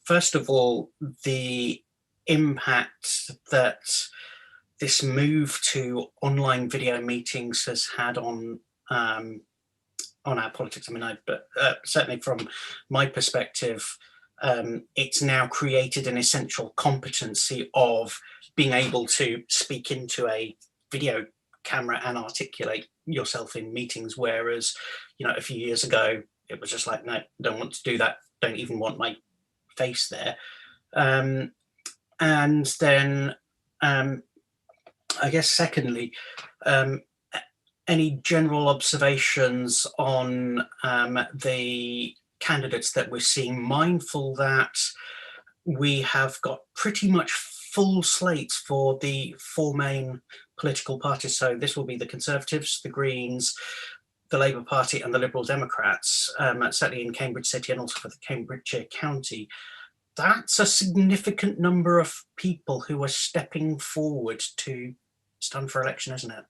first of all, the impact that this move to online video meetings has had on our politics. I mean, but certainly from my perspective, it's now created an essential competency of being able to speak into a video camera and articulate yourself in meetings, whereas a few years ago it was just like, no, don't want to do that, don't even want my face there. And then I guess secondly, any general observations on the candidates that we're seeing, mindful that we have got pretty much full slates for the 4 main political parties. So this will be the Conservatives, the Greens, the Labour Party and the Liberal Democrats, certainly in Cambridge City and also for the Cambridgeshire County. That's a significant number of people who are stepping forward to stand for election, isn't it?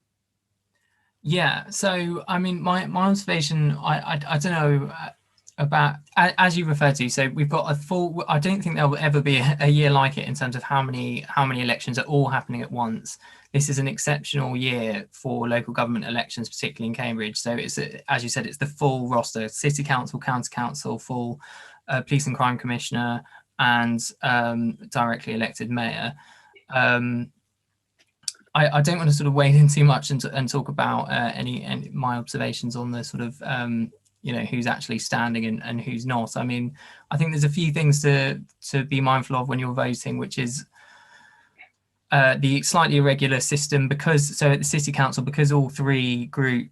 Yeah, so I mean, my observation, I don't know about, as you referred to, so we've got a full, I don't think there will ever be a year like it in terms of how many elections are all happening at once. This is an exceptional year for local government elections, particularly in Cambridge. So it's, as you said, it's the full roster: City Council, County Council, full Police and Crime Commissioner, and directly elected Mayor. I don't want to sort of wade in too much and talk about any my observations on the sort of who's actually standing and who's not. I mean, I think there's a few things to be mindful of when you're voting, which is the slightly irregular system, because so at the city council, because all three group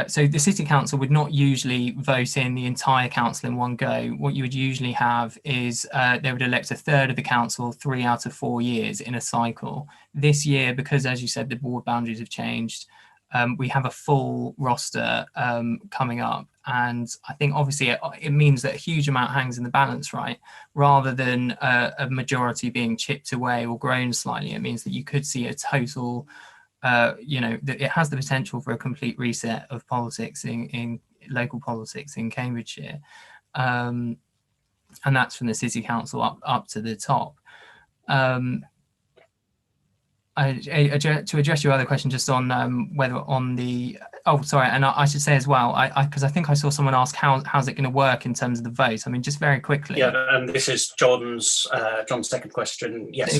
so the city council would not usually vote in the entire council in one go. What you would usually have is they would elect a third of the council 3 out of 4 years in a cycle. This year, because as you said, the board boundaries have changed, we have a full roster coming up, and I think obviously it means that a huge amount hangs in the balance, right? Rather than a majority being chipped away or grown slightly, it means that you could see a total, that it has the potential for a complete reset of politics in local politics in Cambridgeshire, and that's from the city council up to the top. To address your other question, just on whether on the and I should say as well, because I think I saw someone ask how's it going to work in terms of the vote. I mean, just very quickly. Yeah, and this is John's second question. Yes.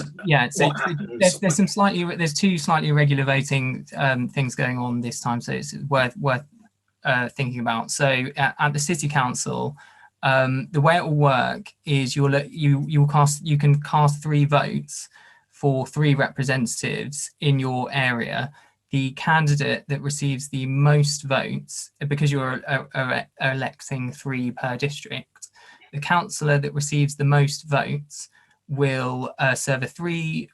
So there's two slightly irregular voting things going on this time, so it's worth thinking about. So at the city council, the way it will work is you can cast 3 votes for 3 representatives in your area. The candidate that receives the most votes, because you're electing 3 per district, the councillor that receives the most votes will serve a 3-year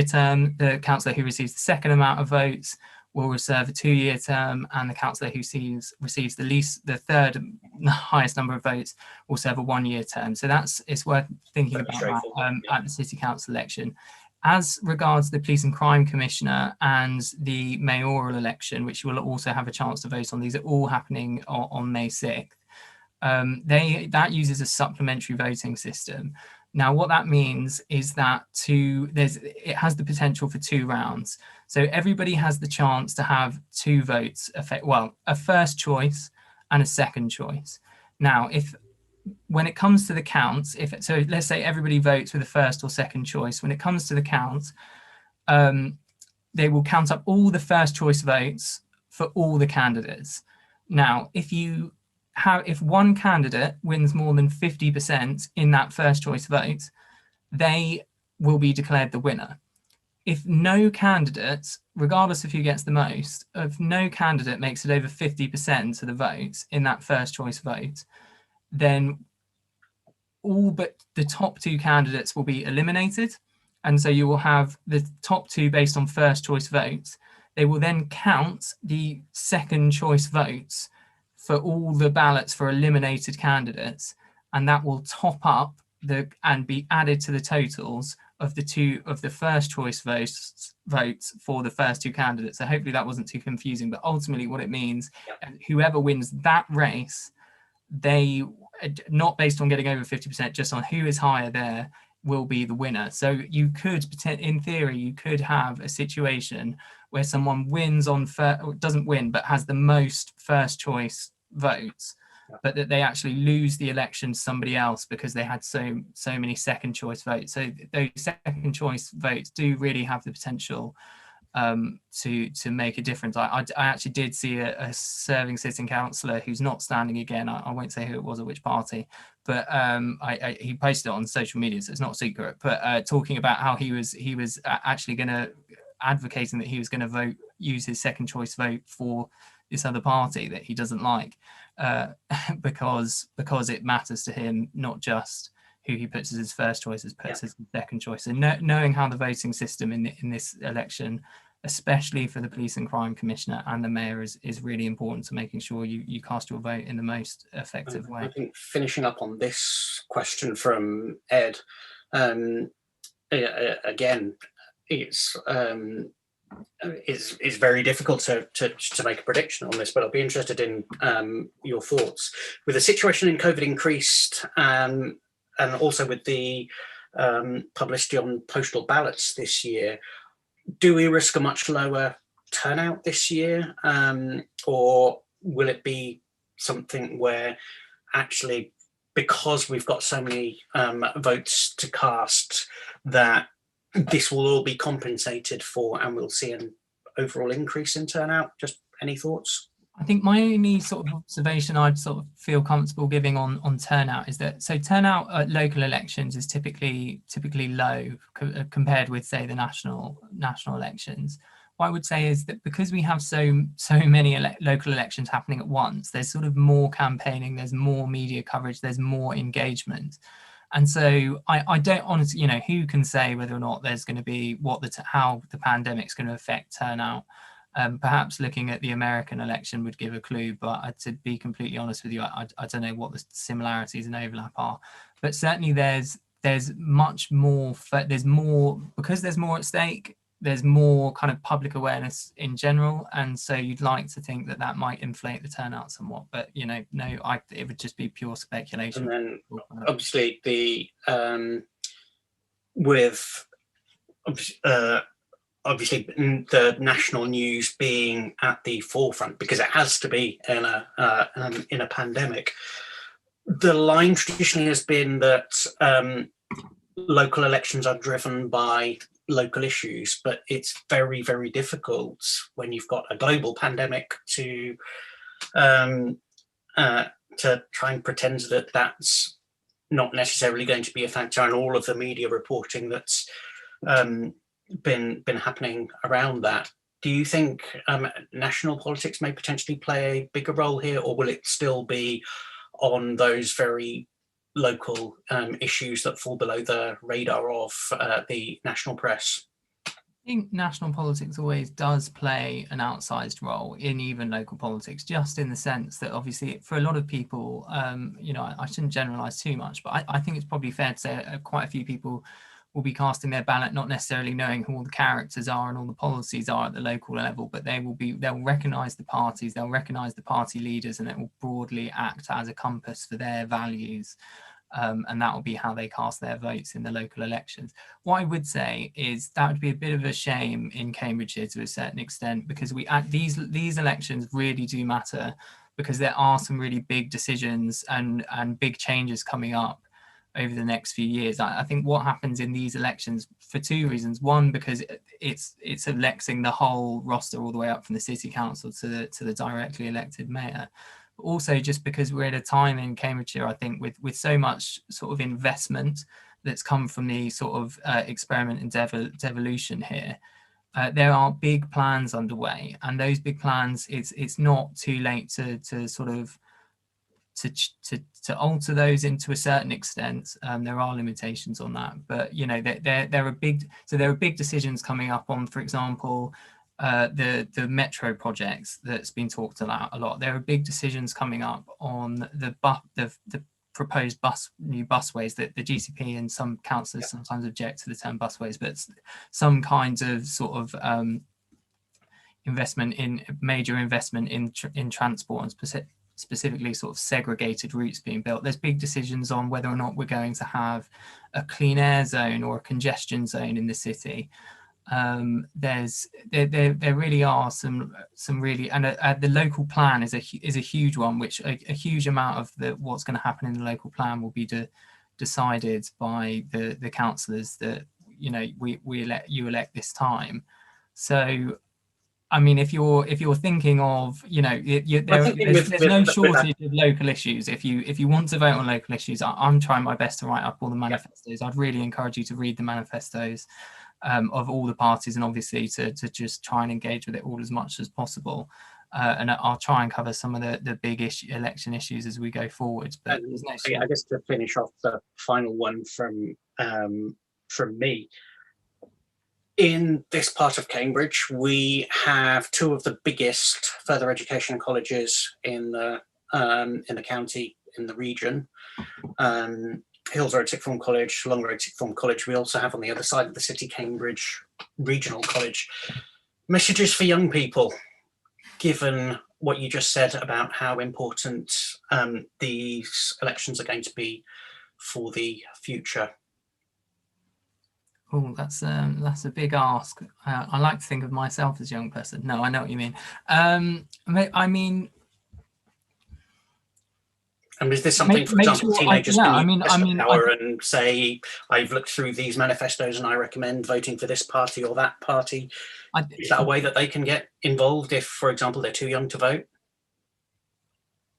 term. The councillor who receives the second amount of votes will serve a 2-year term, and the councillor who receives the third highest number of votes will serve a 1-year term. So it's worth thinking about that at the city council election. As regards the Police and Crime Commissioner and the mayoral election, which you will also have a chance to vote on, these are all happening on May 6th. That uses a supplementary voting system. Now, what that means is that it has the potential for 2 rounds. So everybody has the chance to have 2 votes, a first choice and a second choice. Now, when it comes to the counts, so let's say everybody votes with a first or second choice, when it comes to the counts, they will count up all the first choice votes for all the candidates. Now, if one candidate wins more than 50% in that first choice vote, they will be declared the winner. If no candidate, regardless of who gets the most, if no candidate makes it over 50% of the votes in that first choice vote, then all but the top 2 candidates will be eliminated. And so you will have the top 2 based on first choice votes. They will then count the second choice votes for all the ballots for eliminated candidates, and that will top up and be added to the totals of the first choice votes for the first 2 candidates. So hopefully that wasn't too confusing, but ultimately what it means, whoever wins that race, they, not based on getting over 50%, just on who is higher there, will be the winner. So you could, in theory, you could have a situation where someone wins doesn't win, but has the most first choice votes, but that they actually lose the election to somebody else because they had so many second choice votes. So those second choice votes do really have the potential to make a difference. I actually did see a serving sitting councillor who's not standing again. I won't say who it was or which party, but he posted it on social media, so it's not secret. But talking about how he was actually going to advocating that he was going to use his second choice vote for this other party that he doesn't like, because it matters to him, not just who he puts as his first choice, as puts as his second choice. And knowing how the voting system in this election, especially for the Police and Crime Commissioner and the Mayor, is really important to making sure you cast your vote in the most effective way. I think finishing up on this question from Ed, again, it's very difficult to make a prediction on this, but I'll be interested in your thoughts. With the situation in COVID increased, and also with the publicity on postal ballots this year, do we risk a much lower turnout this year, or will it be something where actually, because we've got so many votes to cast, that this will all be compensated for and we'll see an overall increase in turnout? Just any thoughts? I think my only sort of observation I'd sort of feel comfortable giving on turnout is that turnout at local elections is typically low compared with, say, the national elections. What I would say is that because we have so many local elections happening at once, there's sort of more campaigning, there's more media coverage, there's more engagement. And so I don't honestly, who can say whether or not there's going to be how the pandemic's going to affect turnout. Perhaps looking at the American election would give a clue, but to be completely honest with you, I don't know what the similarities and overlap are. But certainly there's much more, there's more, because there's more at stake, there's more kind of public awareness in general. And so you'd like to think that might inflate the turnout somewhat, but no, it would just be pure speculation. And then obviously with obviously the national news being at the forefront, because it has to be in a pandemic. The line traditionally has been that local elections are driven by local issues, but it's very, very difficult when you've got a global pandemic to try and pretend that that's not necessarily going to be a factor, and all of the media reporting that's been happening around that. Do you think national politics may potentially play a bigger role here, or will it still be on those very local issues that fall below the radar of the national press? I think national politics always does play an outsized role in even local politics, just in the sense that obviously for a lot of people, I shouldn't generalize too much, but I think it's probably fair to say quite a few people will be casting their ballot not necessarily knowing who all the characters are and all the policies are at the local level, but they'll recognize the parties, they'll recognize the party leaders, and it will broadly act as a compass for their values. And that will be how they cast their votes in the local elections. What I would say is that would be a bit of a shame in Cambridgeshire to a certain extent, because these elections really do matter, because there are some really big decisions and big changes coming up over the next few years. I think what happens in these elections for two reasons. One, because it's electing the whole roster all the way up from the city council to the directly elected mayor. But also just because we're at a time in Cambridgeshire, I think, with so much sort of investment that's come from the sort of experiment and devolution here. There are big plans underway, and those big plans, it's not too late to sort of to alter those into a certain extent. There are limitations on that, but there are big decisions coming up on, for example, the metro projects that's been talked about a lot. There are big decisions coming up on the proposed new busways that the GCP and some councillors sometimes object to the term busways, but some kinds of sort of major investment in transport, and specifically sort of segregated routes being built. There's big decisions on whether or not we're going to have a clean air zone or a congestion zone in the city. There really are some really, and the local plan is a huge one, which a huge amount of what's going to happen in the local plan will be decided by the councillors that you elect this time. So I mean, if you're thinking of, there's no shortage of local issues. If you want to vote on local issues, I'm trying my best to write up all the manifestos. I'd really encourage you to read the manifestos of all the parties, and obviously to just try and engage with it all as much as possible. And I'll try and cover some of the big election issues as we go forward. But I guess to finish off, the final one from me. In this part of Cambridge, we have two of the biggest further education colleges in the county, in the region. Hills Road Sixth Form College, Long Road Sixth Form College. We also have on the other side of the city, Cambridge Regional College. Messages for young people, given what you just said about how important these elections are going to be for the future. Oh, that's a big ask. I like to think of myself as a young person. No, I know what you mean. I mean, and is this something, for example, teenagers can use power and say, I've looked through these manifestos and I recommend voting for this party or that party? Is that a way that they can get involved if, for example, they're too young to vote?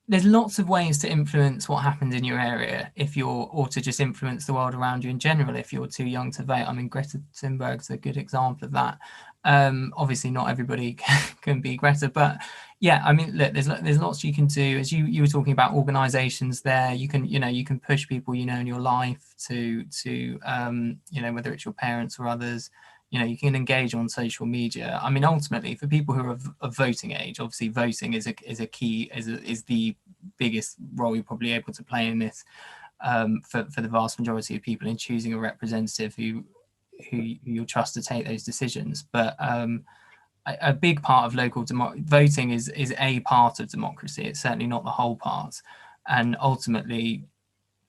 there's lots of ways to influence what happens in your area or to just influence the world around you in general if you're too young to vote. I mean, Greta Thunberg's a good example of that. Obviously not everybody can be Greta, but yeah, I mean, look, there's lots you can do. As you were talking about organizations there, you can push people in your life to whether it's your parents or others. You can engage on social media. I mean, ultimately, for people who are of voting age, obviously voting is the biggest role you're probably able to play in this, for the vast majority of people in choosing a representative who you'll trust to take those decisions. But a big part of local voting is a part of democracy. It's certainly not the whole part. And ultimately,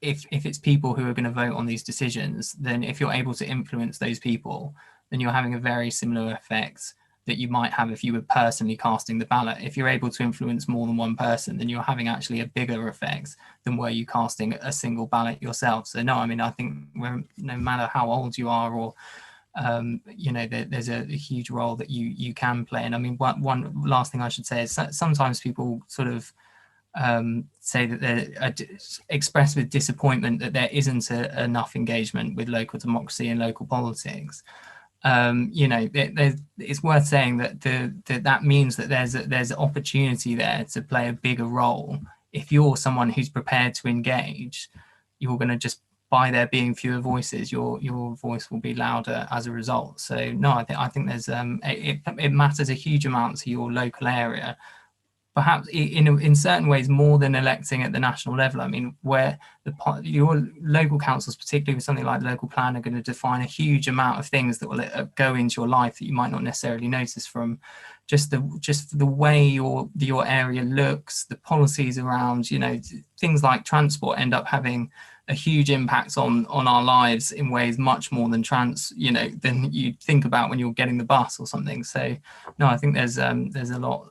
if it's people who are going to vote on these decisions, then if you're able to influence those people, then you're having a very similar effect that you might have if you were personally casting the ballot. If you're able to influence more than one person, then you're having actually a bigger effect than were you casting a single ballot yourself. So no, I mean, I think no matter how old you are or there's a huge role that you can play. And I mean, one last thing I should say is sometimes people sort of say that they're expressed with disappointment that there isn't enough engagement with local democracy and local politics. It's worth saying that means that there's opportunity there to play a bigger role. If you're someone who's prepared to engage, you're going to just, by there being fewer voices, your voice will be louder as a result. So no, I think there's it matters a huge amount to your local area, perhaps in certain ways more than electing at the national level. I mean, where your local councils, particularly with something like the local plan, are going to define a huge amount of things that will go into your life that you might not necessarily notice, from just the way your area looks, the policies around, things like transport end up having a huge impact on our lives in ways much more than than you think about when you're getting the bus or something. So no, I think there's a lot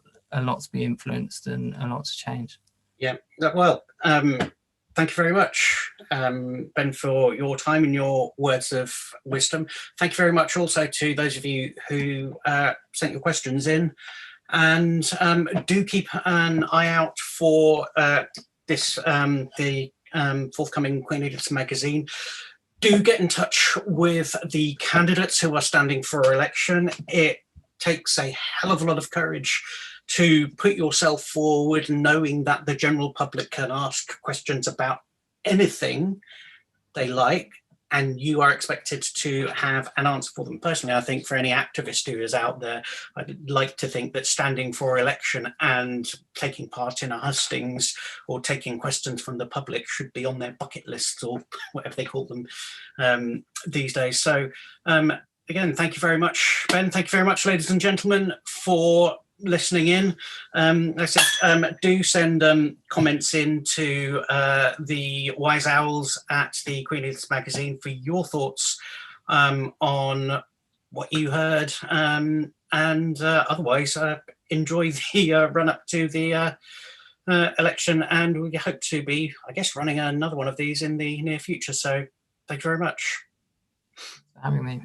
to be influenced and a lot to change. Yeah, well, thank you very much, Ben, for your time and your words of wisdom. Thank you very much also to those of you who sent your questions in, and do keep an eye out for the forthcoming Queen Edith magazine. Do get in touch with the candidates who are standing for election. It takes a hell of a lot of courage to put yourself forward, knowing that the general public can ask questions about anything they like, and you are expected to have an answer for them. Personally, I think for any activist who is out there, I'd like to think that standing for election and taking part in a hustings or taking questions from the public should be on their bucket lists, or whatever they call them these days. So again, thank you very much, Ben. Thank you very much, ladies and gentlemen, for listening in. Like I said, do send comments in to the Wise Owls at the Queen Edith magazine for your thoughts on what you heard, and otherwise enjoy the run up to the election, and we hope to be, I guess, running another one of these in the near future. So thank you very much for having me.